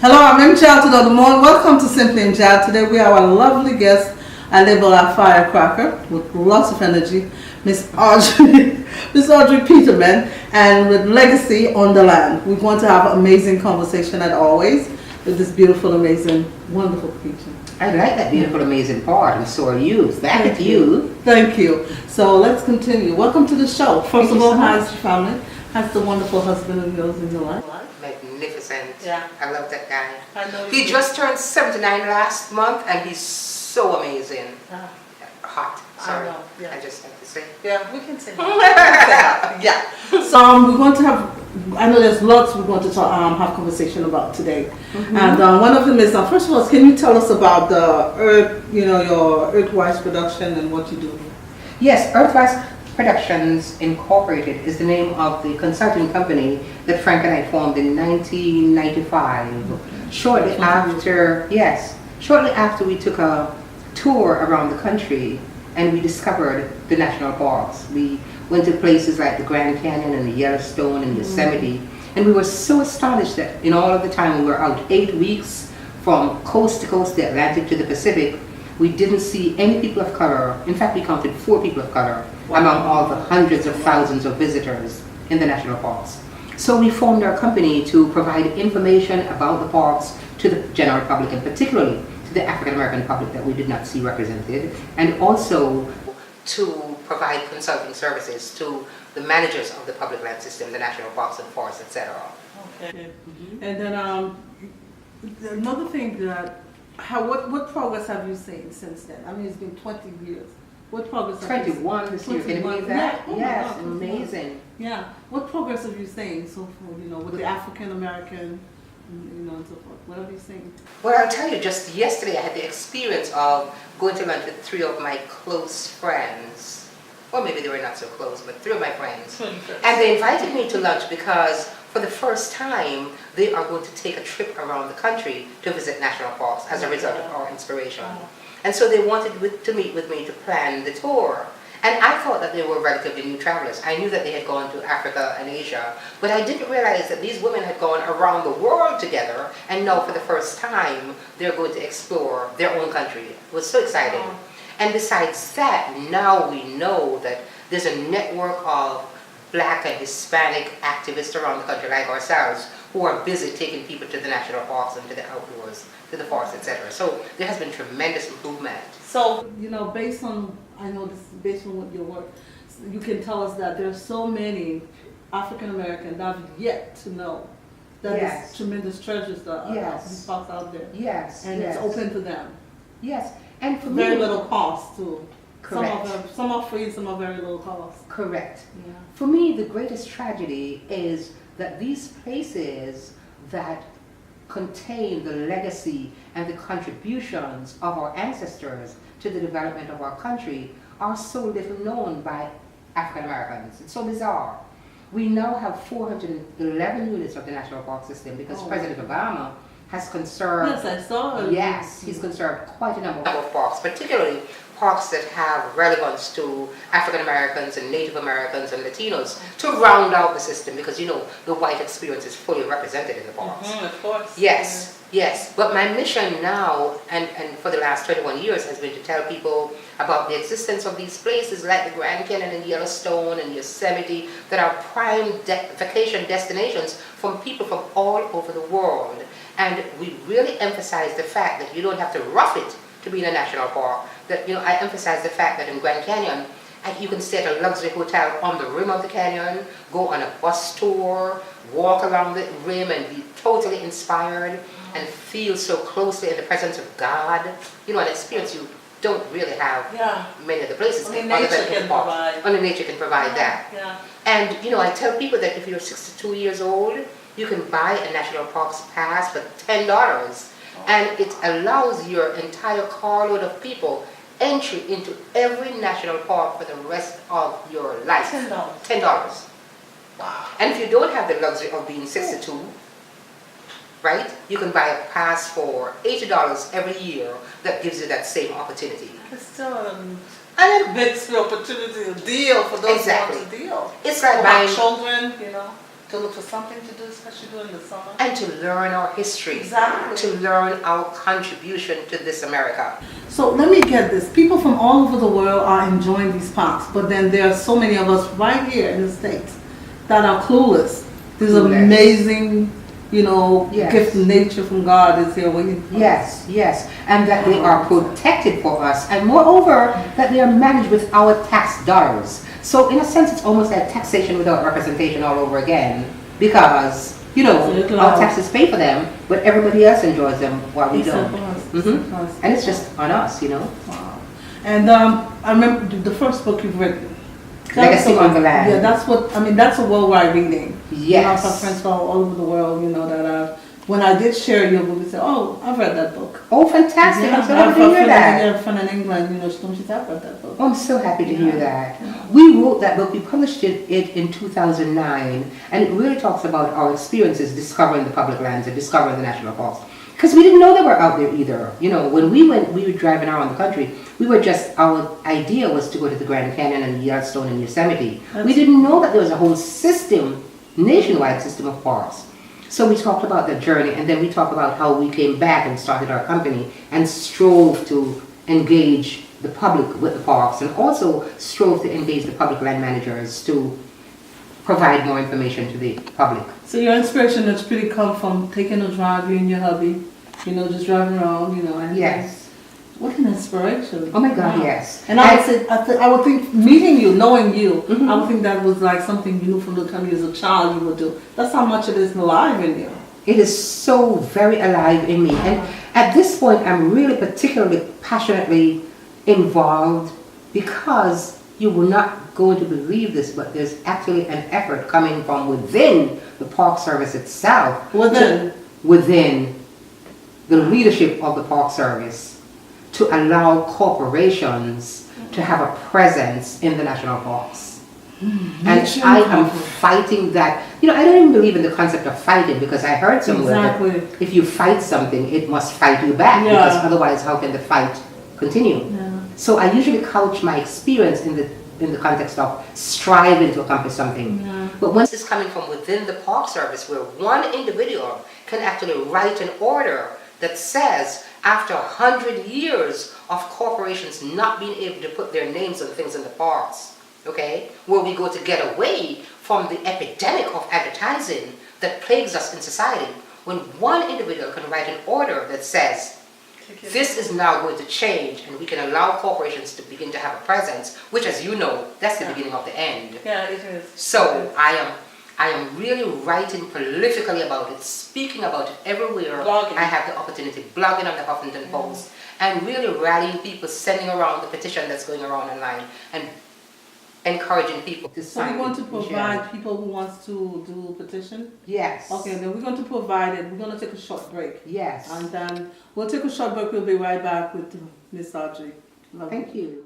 Hello, I'm MJAD to the morning. Welcome to Simply MJAD. Today we have a lovely guest, I label our firecracker with lots of energy, Miss Audrey Peterman, and with legacy on the land. We're going to have an amazing conversation as always with this beautiful, amazing, wonderful creature. I like that beautiful, amazing part, and so are you. Back at you. Thank you. So let's continue. Welcome to the show. First of all, how's your family? How's the wonderful husband of yours in your life? Magnificent. Yeah. I love that guy. I know He just turned 79 last month, and he's so amazing. Hot. Sorry. I know, yeah. I just have to say. Yeah, we can say that. Yeah. So we're going to have, I know there's lots we're going to talk, have conversation about today. And one of them is, first of all, can you tell us about the Earth, your Earthwise production and what you do? Yes, Earthwise Productions Incorporated is the name of the consulting company that Frank and I formed in 1995. Shortly after we took a tour around the country and we discovered the national parks. We went to places like the Grand Canyon and the Yellowstone and Yosemite, and we were so astonished that in all of the time we were out 8 weeks from coast to coast, the Atlantic to the Pacific, we didn't see any people of color. In fact, we counted 4 people of color among all the hundreds of thousands of visitors in the national parks. So we formed our company to provide information about the parks to the general public, and particularly to the African American public that we did not see represented, and also to provide consulting services to the managers of the public land system, the national parks and forests, etc. Okay. And then another thing that, what progress have you seen since then? I mean, it's been 20 years. What progress have you seen? 21 this year, can you believe that? Yeah. Oh yes, God, amazing. Yeah. What progress have you seen so far, with the African American, and so forth? What have you seen? Well, I'll tell you, just yesterday I had the experience of going to lunch with 3 of my close friends. Or maybe they were not so close, but 3 of my friends. And they invited me to lunch because for the first time, they are going to take a trip around the country to visit national parks as a result of our inspiration. And so they wanted to meet with me to plan the tour. And I thought that they were relatively new travelers. I knew that they had gone to Africa and Asia, but I didn't realize that these women had gone around the world together, and now for the first time, they're going to explore their own country. It was so exciting. And besides that, now we know that there's a network of Black and Hispanic activists around the country like ourselves who are busy taking people to the national parks and to the outdoors, to the forests, etc. So there has been tremendous improvement. So, based on, I know this is based on what your work, you can tell us that there's so many African Americans that have yet to know that there's tremendous treasures that are these parks out there. Yes. And it's open to them. Yes. And for very me, little cost too. Correct. Some are free, some are very low cost. Correct. Yeah. For me, the greatest tragedy is that these places that contain the legacy and the contributions of our ancestors to the development of our country are so little known by African Americans. It's so bizarre. We now have 411 units of the National Park System because President Obama has conserved. Yes, I saw it. Yes, he's conserved quite a number of parks, particularly parks that have relevance to African Americans and Native Americans and Latinos to round out the system, because the white experience is fully represented in the parks. Of course. Yes. But my mission now, and for the last 21 years, has been to tell people about the existence of these places like the Grand Canyon and Yellowstone and Yosemite that are prime vacation destinations from people from all over the world. And we really emphasize the fact that you don't have to rough it to be in a national park. That I emphasize the fact that in Grand Canyon, you can stay at a luxury hotel on the rim of the canyon, go on a bus tour, walk along the rim and be totally inspired and feel so closely in the presence of God. An experience you don't really have many of the places. Only nature can provide. Only nature can provide that. Yeah. And I tell people that if you're 62 years old, you can buy a National Parks pass for $10. And it allows your entire carload of people entry into every national park for the rest of your life. $10. Wow. And if you don't have the luxury of being 62, right, you can buy a pass for $80 every year that gives you that same opportunity. It's still a big opportunity, a deal for those who want to deal. It's like buying children, to look for something to do, especially during the summer. And to learn our history. Exactly. To learn our contribution to this America. So let me get this. People from all over the world are enjoying these parks, but then there are so many of us right here in the States that are clueless. This amazing, Yes. gift of nature from God is here waiting for us. Yes, yes. And that they are protected for us. And moreover, that they are managed with our tax dollars. So in a sense, it's almost like taxation without representation all over again. Because, our taxes pay for them, but everybody else enjoys them while we don't. And it's just on us, Wow. And I remember the first book you've written. Legacy on the Land. Yeah, that's a worldwide reading. Yes. I have friends all over the world, that when I did share your book, they said, "Oh, I've read that book." Oh, fantastic. Yeah, I'm so happy to hear that. I have a friend in England, she told me, I've read that book. Oh, I'm so happy to hear that. We wrote that book, we published it in 2009, and it really talks about our experiences discovering the public lands and discovering the national parks. Because we didn't know they were out there either. When we were driving around the country, our idea was to go to the Grand Canyon and Yellowstone and Yosemite. We didn't know that there was a whole system, nationwide system of parks. So we talked about that journey, and then we talked about how we came back and started our company and strove to engage the public with the parks, and also strove to engage the public land managers to provide more information to the public. So your inspiration has pretty come from taking a drive, you and your hubby, just driving around, and yes. What an inspiration! Oh my God, yes. And I would think meeting you, knowing you, I would think that was like something you knew from the time you was a child you would do. That's how much it is alive in you. It is so very alive in me, and at this point, I'm really particularly passionately involved because you will not going to believe this, but there's actually an effort coming from within the Park Service itself. Within the leadership of the Park Service to allow corporations to have a presence in the national parks. And I am fighting that. I don't even believe in the concept of fighting, because I heard somewhere that if you fight something, it must fight you back, because otherwise how can the fight continue? So I usually couch my experience in the context of striving to accomplish something. But once it's coming from within the Park Service, where one individual can actually write an order that says, after 100 years of corporations not being able to put their names on things in the parks, where we go to get away from the epidemic of advertising that plagues us in society, when one individual can write an order that says, this is now going to change, and we can allow corporations to begin to have a presence, which, as you know, that's the beginning of the end. Yeah, it is. So I am really writing prolifically about it, speaking about it everywhere. Blogging. I have the opportunity, blogging on the Huffington Post, and really rallying people, sending around the petition that's going around online, and encouraging people to sign. So we're going to provide people who wants to do petition? Yes. Okay, then we're going to provide it. We're going to take a short break. Yes. And then we'll take a short break. We'll be right back with Miss Audrey. Thank you.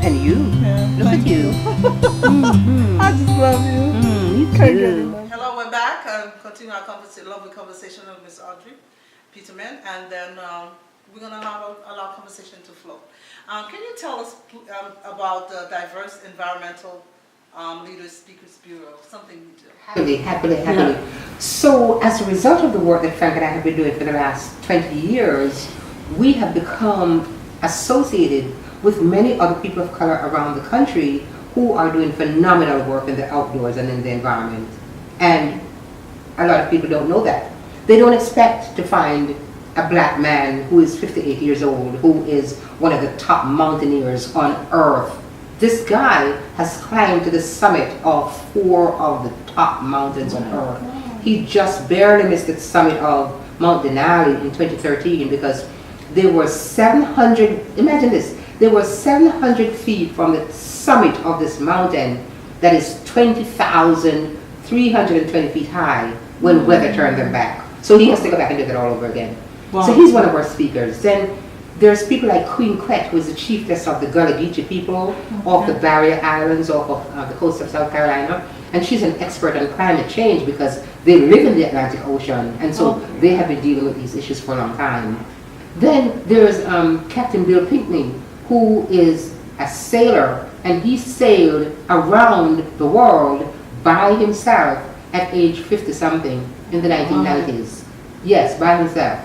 And you. Look at you. I just love you. You too. Hello, we're back and continue our lovely conversation with Miss Audrey Peterman, and then we're going to allow conversation to flow. Can you tell us about the Diverse Environmental Leaders Speakers Bureau, something you do? Happily. Yeah. So as a result of the work that Frank and I have been doing for the last 20 years, we have become associated with many other people of color around the country who are doing phenomenal work in the outdoors and in the environment. And a lot of people don't know that. They don't expect to find a black man who is 58 years old, who is one of the top mountaineers on earth. This guy has climbed to the summit of 4 of the top mountains on earth. He just barely missed the summit of Mount Denali in 2013 because there were 700, imagine this, there were 700 feet from the summit of this mountain that is 20,320 feet high when weather turned them back. So he has to go back and do that all over again. Wow. So he's one of our speakers. Then there's people like Queen Quet, who is the chiefess of the Gullah Geechee people off the Barrier Islands, off of the coast of South Carolina. and she's an expert on climate change because they live in the Atlantic Ocean, and so they have been dealing with these issues for a long time. Then there's Captain Bill Pinkney, who is a sailor, and he sailed around the world by himself at age 50-something in the 1990s. Yes, by himself.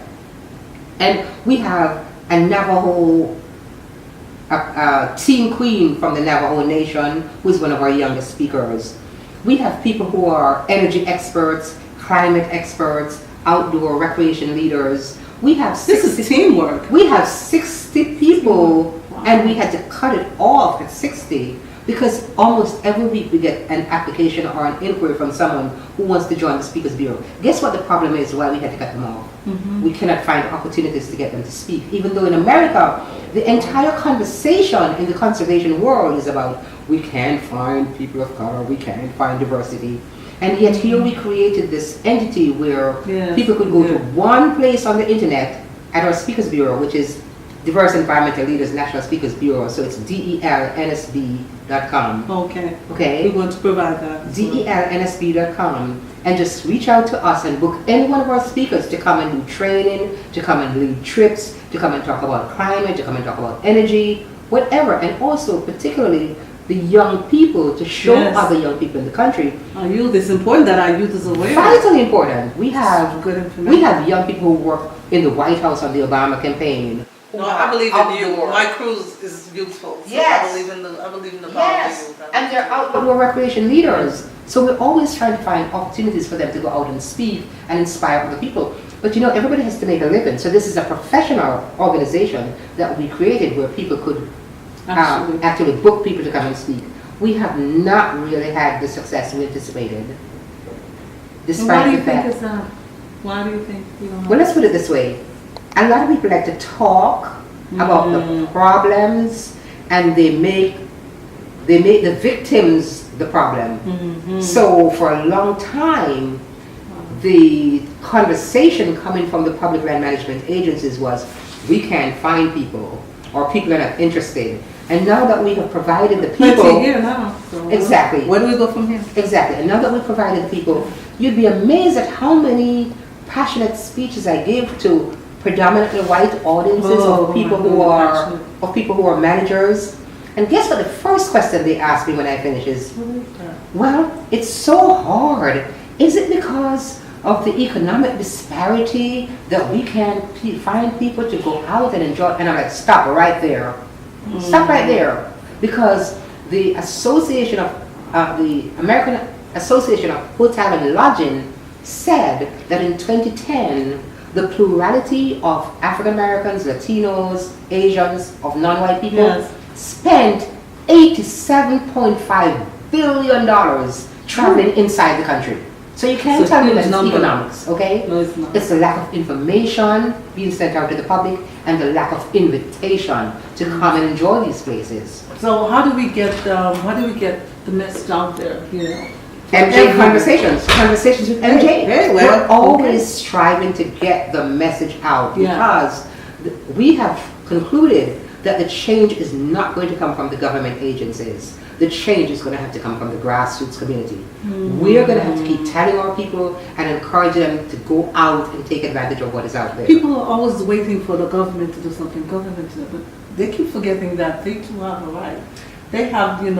And we have a Navajo teen queen from the Navajo Nation, who is one of our youngest speakers. We have people who are energy experts, climate experts, outdoor recreation leaders. We have 60, this is teamwork. We have 60 people, and we had to cut it off at 60 because almost every week we get an application or an inquiry from someone who wants to join the Speakers Bureau. Guess what the problem is why we had to cut them off? We cannot find opportunities to get them to speak. Even though in America, the entire conversation in the conservation world is about we can't find people of color, we can't find diversity. And yet here we created this entity where people could go to one place on the internet at our Speakers Bureau, which is Diverse Environmental Leaders National Speakers Bureau. So it's DELNSB.com. Okay. Okay. We want to provide that. DELNSB.com, and just reach out to us and book any one of our speakers to come and do training, to come and lead trips, to come and talk about climate, to come and talk about energy, whatever. And also particularly the young people, to show other young people in the country. Our youth, it's important that our youth is aware. Vitally important. We have good information. We have young people who work in the White House on the Obama campaign. No, I believe in you. My cruise is youthful. So Yes. I believe in the power of youth. And they're outdoor recreation leaders. So we're always trying to find opportunities for them to go out and speak and inspire other people. But you know, everybody has to make a living. So this is a professional organization that we created where people could actually book people to come and speak. We have not really had the success we anticipated. Despite the fact. Why do you think you don't have? Well, let's put it this way. A lot of people like to talk about the problems, and they make the victims the problem. So for a long time, the conversation coming from the public land management agencies was, we can't find people, or people are not interested. And now that we have provided the people, Here now. So exactly. Where do we go from here? Exactly. And now that we've provided the people, you'd be amazed at how many passionate speeches I give to predominantly white audiences of people who are managers. And guess what the first question they ask me when I finish is, well, it's so hard. Is it because of the economic disparity that we can't find people to go out and enjoy? And I'm like, stop right there. Stop right there. Because the Association of the American Association of Hotel and Lodging said that in 2010, the plurality of African Americans, Latinos, Asians, of non-white people spent $87.5 billion traveling inside the country. So you can't tell me that it's economics, okay? No, it's not. It's the lack of information being sent out to the public and the lack of invitation to come and enjoy these places. So how do we get the message out there? You know, MJ conversations with MJ. Very well. We're always striving to get the message out because we have concluded that the change is not going to come from the government agencies. The change is going to have to come from the grassroots community. We're going to have to keep telling our people and encouraging them to go out and take advantage of what is out there. People are always waiting for the government to do something. But they keep forgetting that they too have a right. They have, you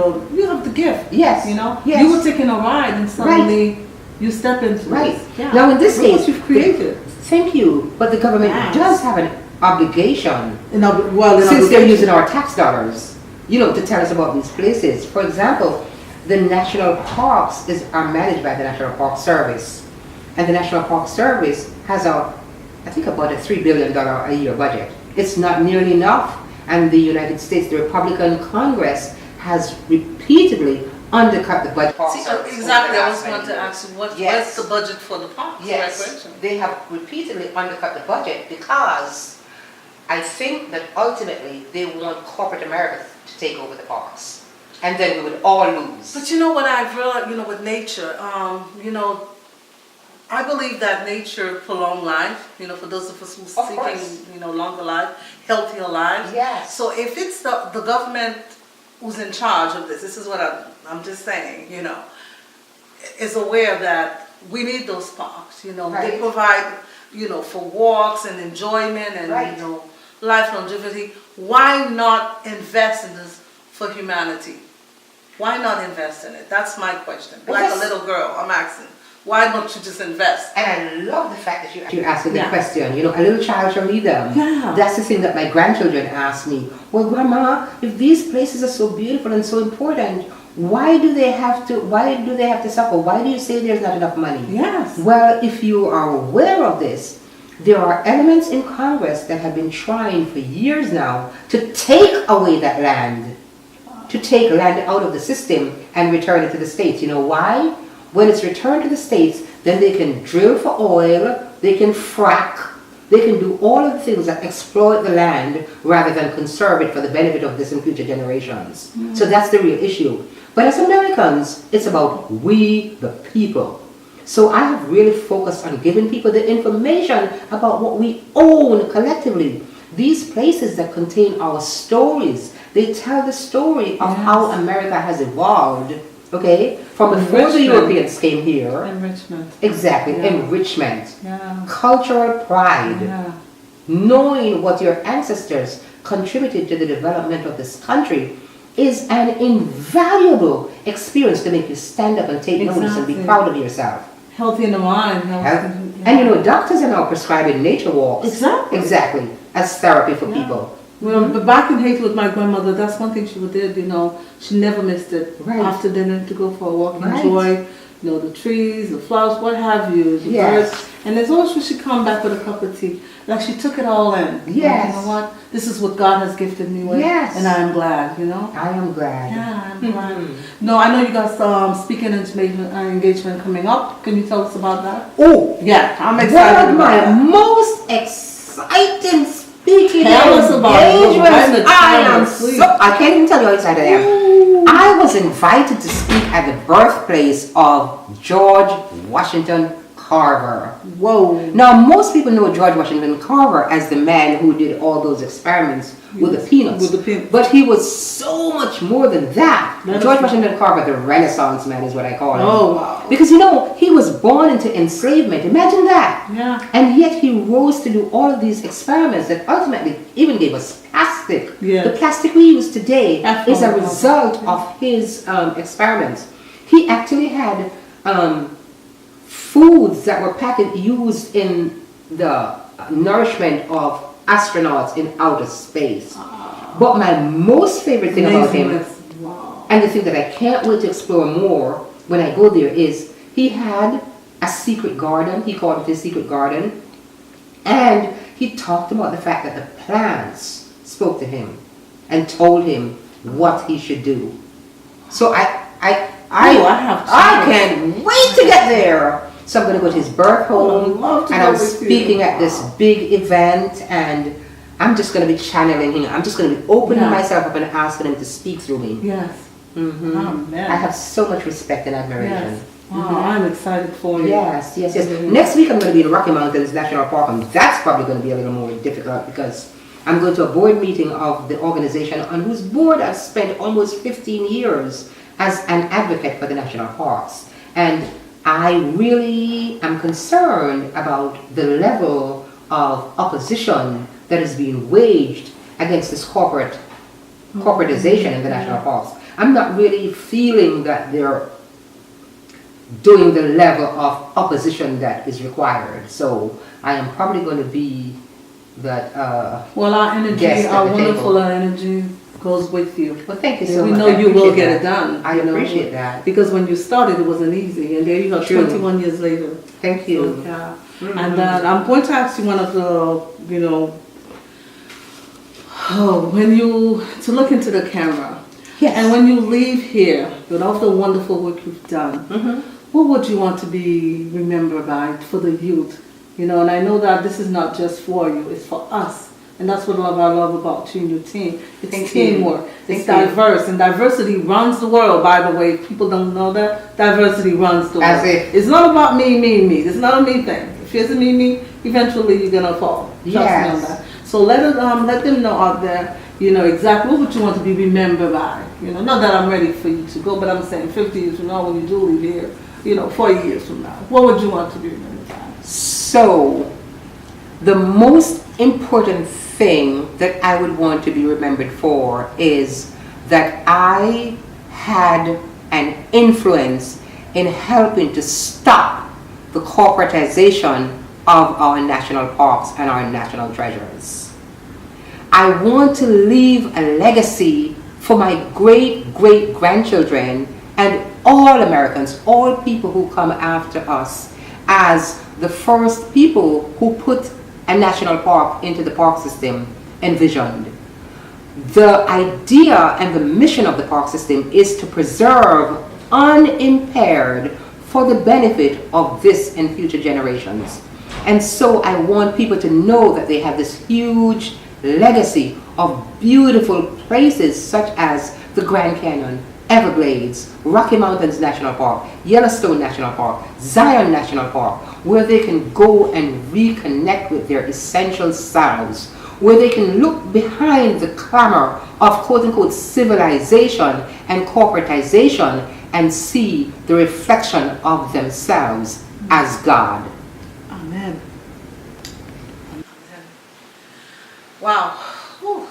have the gift. Yes. You were taking a ride and suddenly you step into it. Yeah. Now in this case, you've created. Thank you, but the government does have an obligation, since they're using our tax dollars, to tell us about these places. For example, the national parks are managed by the National Park Service, and the National Park Service has I think about a $3 billion a year budget. It's not nearly enough, and the United States, the Republican Congress, has repeatedly undercut the budget. Exactly, I was going to ask you, what's the budget for the parks? Yes, they have repeatedly undercut the budget because I think that ultimately they want corporate America to take over the parks, and then we would all lose. But you know what I've realized, with nature, I believe that nature prolongs life, for those of us who are seeking, longer life, healthier lives. Yes. So if it's the government who's in charge of this is what I'm just saying, is aware that we need those parks. They Right. provide, for walks and enjoyment and, Right. life longevity. Why not invest in this for humanity? Why not invest in it? That's my question. Like a Because- little girl, I'm asking. Why don't you just invest? And I love the fact that you're asking the Yeah. question. A little child shall lead them. Yeah. That's the thing that my grandchildren ask me. Well, Grandma, if these places are so beautiful and so important, why do they have to suffer? Why do you say there's not enough money? Yes. Well, if you are aware of this, there are elements in Congress that have been trying for years now to take away that land, to take land out of the system and return it to the states. You know why? When it's returned to the states, then they can drill for oil, they can frack, they can do all of the things that exploit the land rather than conserve it for the benefit of this and future generations. So that's the real issue. But as Americans, it's about we, the people. So I have really focused on giving people the information about what we own collectively. These places that contain our stories, they tell the story of how America has evolved, okay? From before the Europeans came here. Enrichment. Exactly, Yeah. enrichment, Yeah. cultural pride, Yeah. knowing what your ancestors contributed to the development of this country is an invaluable experience to make you stand up and take notice and be Exactly. proud of yourself. Healthy in the mind. Health. And doctors are now prescribing nature walks. Exactly. Exactly, as therapy for Yeah. people. Well, but back in Haiti with my grandmother, that's one thing she did, she never missed it. Right. After dinner to go for a walk, Right. enjoy, the trees, the flowers, what have you, the Yes. birds. And there's always when she come back with a cup of tea. Like she took it all in. Like, Yes. you know what? This is what God has gifted me with. Yes. And I am glad, I am glad. Yeah, I'm glad. No, I know you got some speaking engagement coming up. Can you tell us about that? Oh, Yeah, I'm one excited of about my that. most exciting speaking Tell us about it. engagements. When the I time am is sweet. I can't even tell you how excited I am. I was invited to speak at the birthplace of George Washington Carver. Whoa. Now, most people know George Washington Carver as the man who did all those experiments with the peanuts. With the peanuts. But he was so much more than that. That George is- Washington Carver, the Renaissance man, is what I call him. Oh, wow. Because he was born into enslavement. Imagine that. Yeah. And yet he rose to do all of these experiments that ultimately even gave us plastic. Yeah. The plastic we use today is a result of his experiments. He actually had foods that were used in the nourishment of astronauts in outer space. But my most favorite thing about him, Wow. and the thing that I can't wait to explore more when I go there, is he had a secret garden. He called it his secret garden. And he talked about the fact that the plants spoke to him and told him what he should do. So I can't wait to get there. So I'm going to go to his birth home, love to and go I'm with you. speaking at this big event, and I'm just going to be channeling him. I'm just going to be opening Yeah. myself up and asking him to speak through me. Yes. Mhm. Oh, man. I have so much respect and admiration. Yes. Wow, I'm excited for you. Yes, yes, yes. Mhm. Next week I'm going to be in Rocky Mountains National Park, and that's probably going to be a little more difficult because I'm going to a board meeting of the organization on whose board I've spent almost 15 years as an advocate for the national parks. And I really am concerned about the level of opposition that is being waged against this corporatization in the national parks. I'm not really feeling that they're doing the level of opposition that is required. So I am probably going to be that. Well, our energy, Guest at our the wonderful table. energy goes with you. Well, thank you so we much. know I you will appreciate get that. it done. I appreciate that. Because when you started, it wasn't easy. And there you go, True. 21 years later. Thank you. So, yeah. Mhm. And I'm going to ask you one of the, to look into the camera. Yes. And when you leave here, with all the wonderful work you've done, Mhm. what would you want to be remembered by for the youth? And I know that this is not just for you, it's for us. And that's what I love about you and your team. It's Thank you. teamwork. It's Thank you. diverse. And diversity runs the world, by the way. If people don't know that, diversity runs the As world. if- It's not about me. It's not a me thing. If it's a me, eventually you're going to fall. Trust me on Yes. that. So let them know out there, exactly what would you want to be remembered by. Not that I'm ready for you to go, but I'm saying 50 years from now when you do leave here, 40 years from now? What would you want to be remembered as? So, the most important thing that I would want to be remembered for is that I had an influence in helping to stop the corporatization of our national parks and our national treasures. I want to leave a legacy for my great-great-grandchildren and all Americans, all people who come after us, as the first people who put a national park into the park system envisioned. The idea and the mission of the park system is to preserve unimpaired for the benefit of this and future generations. And so I want people to know that they have this huge legacy of beautiful places such as the Grand Canyon, Everglades, Rocky Mountains National Park, Yellowstone National Park, Zion National Park, where they can go and reconnect with their essential selves, where they can look behind the clamor of quote-unquote civilization and corporatization and see the reflection of themselves as God. Amen. Wow. Whew.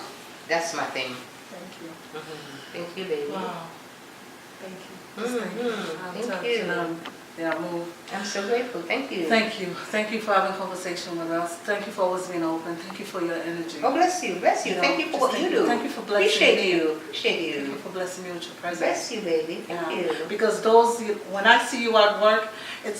That's my thing. Thank you. Thank you, baby. Wow. Thank you. Thank you. Move. I'm so grateful. Thank you. Thank you. Thank you for having a conversation with us. Thank you for always being open. Thank you for your energy. Oh, bless you. Bless you. Thank you for what you do. Thank you for blessing me. Appreciate you. Thank you for blessing me with your presence. Bless you, baby. Thank you. Because when I see you at work,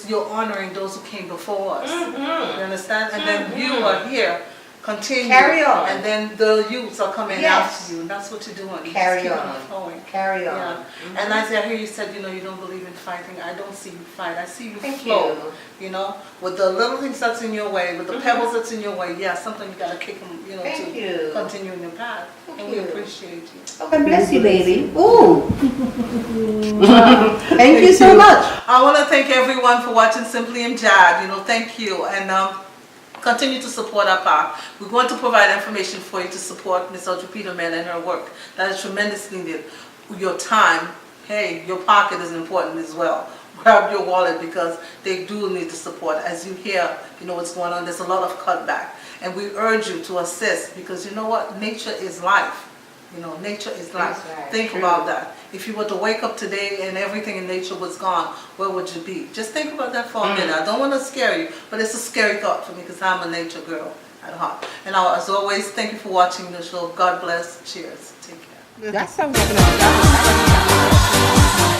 you're honoring those who came before us. You understand? And then you are here. Continue. Carry on. And then the youths are coming after you. And that's what you're doing. Carry on. Carry on. Yeah. And as I hear you said, you don't believe in fighting. I don't see you fight. I see you Thank flow. With the little things that's in your way, with the pebbles that's in your way. Yeah, something you gotta kick them, to continue in your path. And we appreciate you. Okay, bless you, baby. Ooh. Thank you so much. I want to thank everyone for watching Simply MJAD. Thank you. And continue to support our park. We're going to provide information for you to support Miss Audrey Peterman and her work. That is tremendously needed. Your time, hey, your pocket is important as well. Grab your wallet because they do need the support. As you hear, what's going on, there's a lot of cutback. And we urge you to assist because you know what? Nature is life. Nature is life. Think about that. If you were to wake up today and everything in nature was gone, where would you be? Just think about that for a minute. I don't want to scare you, but it's a scary thought for me because I'm a nature girl at heart. And as always, thank you for watching the show. God bless. Cheers. Take care. That sounds like